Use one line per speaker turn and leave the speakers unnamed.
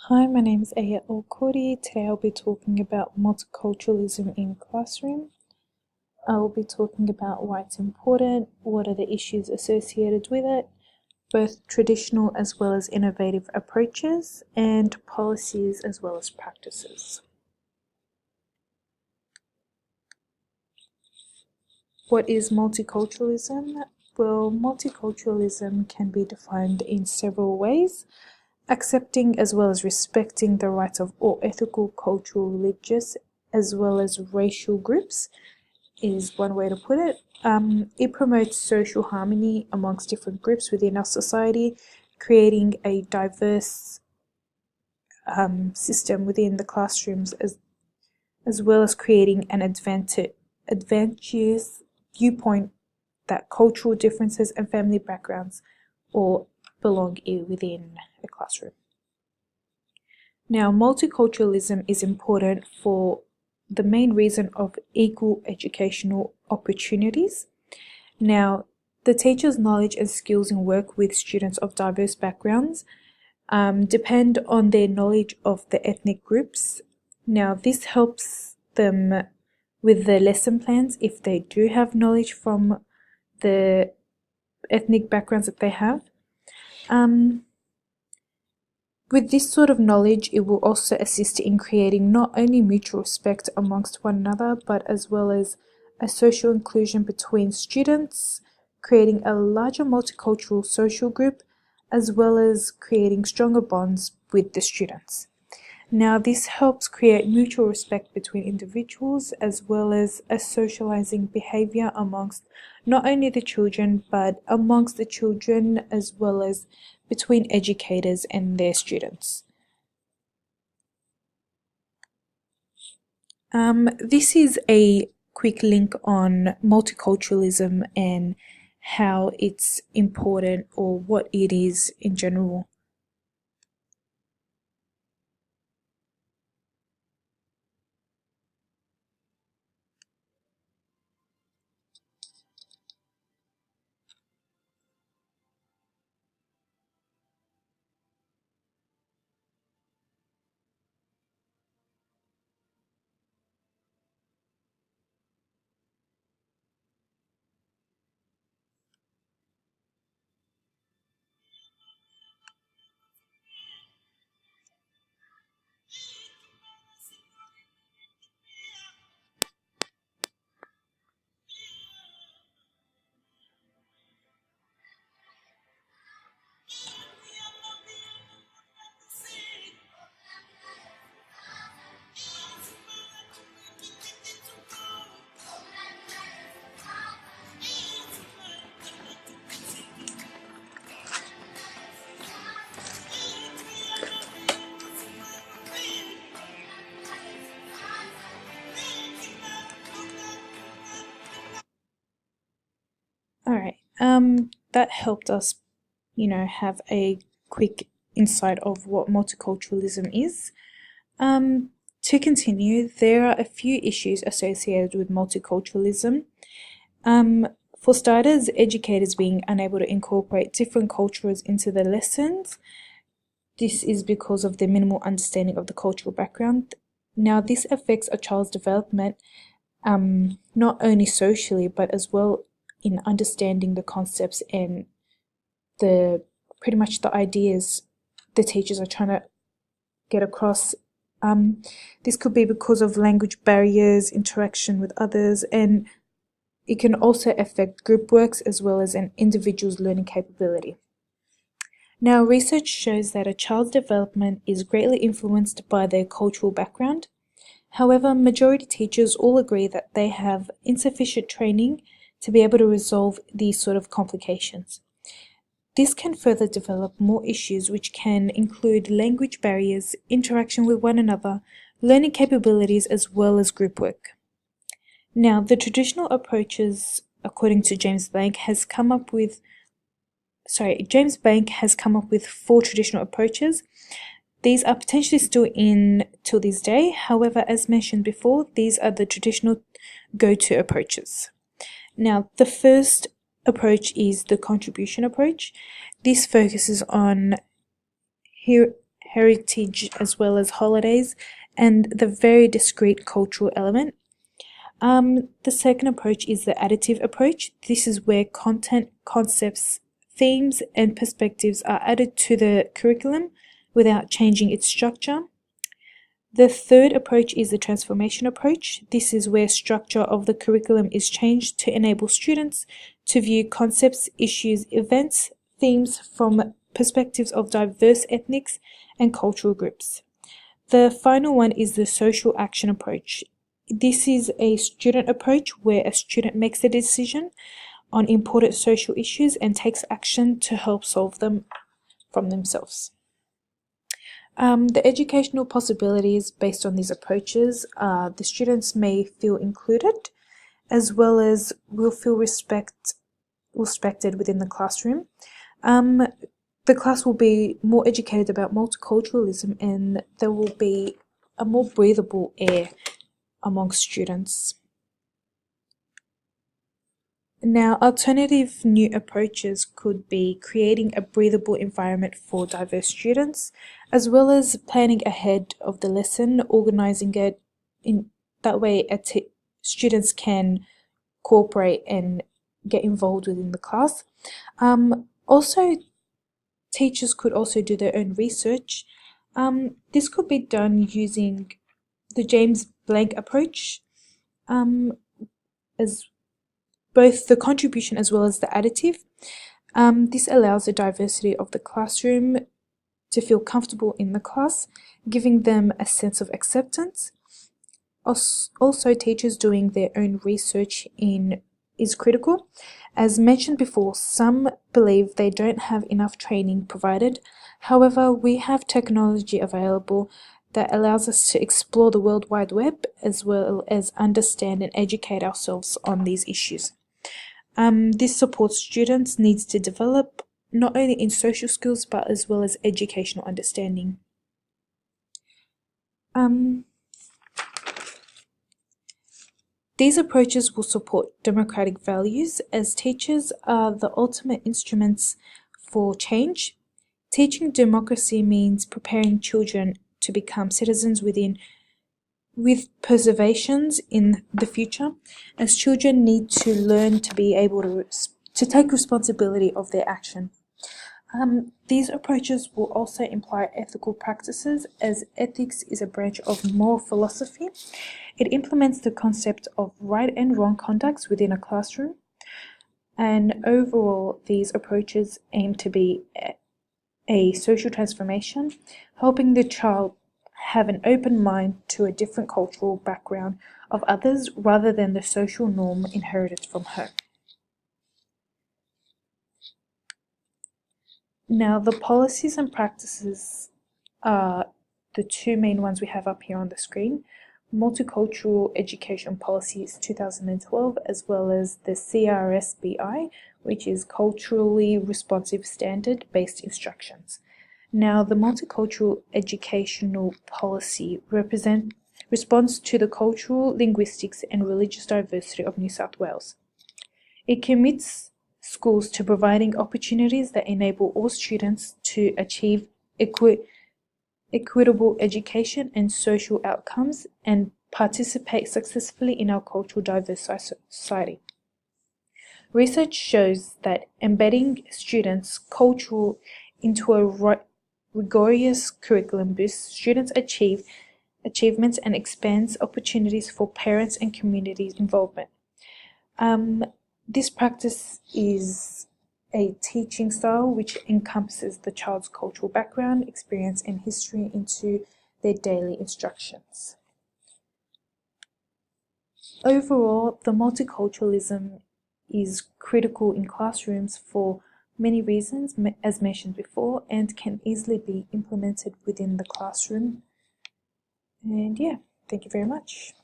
Hi, my name is Aya Okori. Today I'll be talking about multiculturalism in classroom. I will be talking about why it's important, what are the issues associated with it, both traditional as well as innovative approaches, and policies as well as practices. What is multiculturalism? Well, multiculturalism can be defined in several ways. Accepting as well as respecting the rights of all ethical, cultural, religious, as well as racial groups is one way to put it. It promotes social harmony amongst different groups within our society, creating a diverse system within the classrooms, as well as creating an advantageous viewpoint that cultural differences and family backgrounds all belong within a classroom. Now, multiculturalism is important for the main reason of equal educational opportunities. Now, the teacher's knowledge and skills in work with students of diverse backgrounds depend on their knowledge of the ethnic groups. Now, this helps them with the lesson plans if they do have knowledge from the ethnic backgrounds that they have. With this sort of knowledge, it will also assist in creating not only mutual respect amongst one another, but as well as a social inclusion between students, creating a larger multicultural social group, as well as creating stronger bonds with the students. Now, this helps create mutual respect between individuals, as well as a socializing behavior amongst not only the children, but amongst the children as well as between educators and their students. This is a quick link on multiculturalism and how it's important or what it is in general. Alright, that helped us, have a quick insight of what multiculturalism is. To continue, there are a few issues associated with multiculturalism. For starters, educators being unable to incorporate different cultures into their lessons. This is because of their minimal understanding of the cultural background. Now, this affects a child's development, not only socially, but as well in understanding the concepts and pretty much the ideas the teachers are trying to get across. This could be because of language barriers, interaction with others, and it can also affect group works as well as an individual's learning capability. Now, research shows that a child's development is greatly influenced by their cultural background. However, majority teachers all agree that they have insufficient training to be able to resolve these sort of complications. This can further develop more issues which can include language barriers, interaction with one another, learning capabilities as well as group work. Now, the traditional approaches, according to James Bank has come up with 4 traditional approaches. These are potentially still in till this day. However, as mentioned before, these are the traditional go-to approaches. Now, the first approach is the contribution approach. This focuses on heritage as well as holidays, and the very discrete cultural element. The second approach is the additive approach. This is where content, concepts, themes, and perspectives are added to the curriculum without changing its structure. The third approach is the transformation approach. This is where structure of the curriculum is changed to enable students to view concepts, issues, events, themes from perspectives of diverse ethnics and cultural groups. The final one is the social action approach. This is a student approach where a student makes a decision on important social issues and takes action to help solve them from themselves. The educational possibilities based on these approaches are the students may feel included, as well as will feel respected within the classroom. The class will be more educated about multiculturalism, and there will be a more breathable air among students. Now, alternative new approaches could be creating a breathable environment for diverse students, as well as planning ahead of the lesson, organizing it in that way students can cooperate and get involved within the class. Also, teachers could also do their own research. This could be done using the James Blank approach, as both the contribution as well as the additive. This allows the diversity of the classroom to feel comfortable in the class, giving them a sense of acceptance. Also, teachers doing their own research is critical. As mentioned before, some believe they don't have enough training provided. However, we have technology available that allows us to explore the World Wide Web as well as understand and educate ourselves on these issues. This supports students' needs to develop not only in social skills but as well as educational understanding. These approaches will support democratic values, as teachers are the ultimate instruments for change. Teaching democracy means preparing children to become citizens with perseverance in the future, as children need to learn to be able to take responsibility of their action. These approaches will also imply ethical practices, as ethics is a branch of moral philosophy. It implements the concept of right and wrong conducts within a classroom, and overall these approaches aim to be a social transformation, helping the child have an open mind to a different cultural background of others rather than the social norm inherited from home. Now, the policies and practices are the two main ones we have up here on the screen. Multicultural Education Policies 2012, as well as the CRSBI, which is Culturally Responsive Standard-Based Instructions. Now, the Multicultural Educational Policy responds to the cultural, linguistics, and religious diversity of New South Wales. It commits schools to providing opportunities that enable all students to achieve equitable education and social outcomes and participate successfully in our cultural diverse society. Research shows that embedding students' culture into a rigorous curriculum boosts students' achievements and expands opportunities for parents and community involvement. This practice is a teaching style which encompasses the child's cultural background, experience, and history into their daily instructions. Overall, the multiculturalism is critical in classrooms for many reasons, as mentioned before, and can easily be implemented within the classroom. And yeah, thank you very much.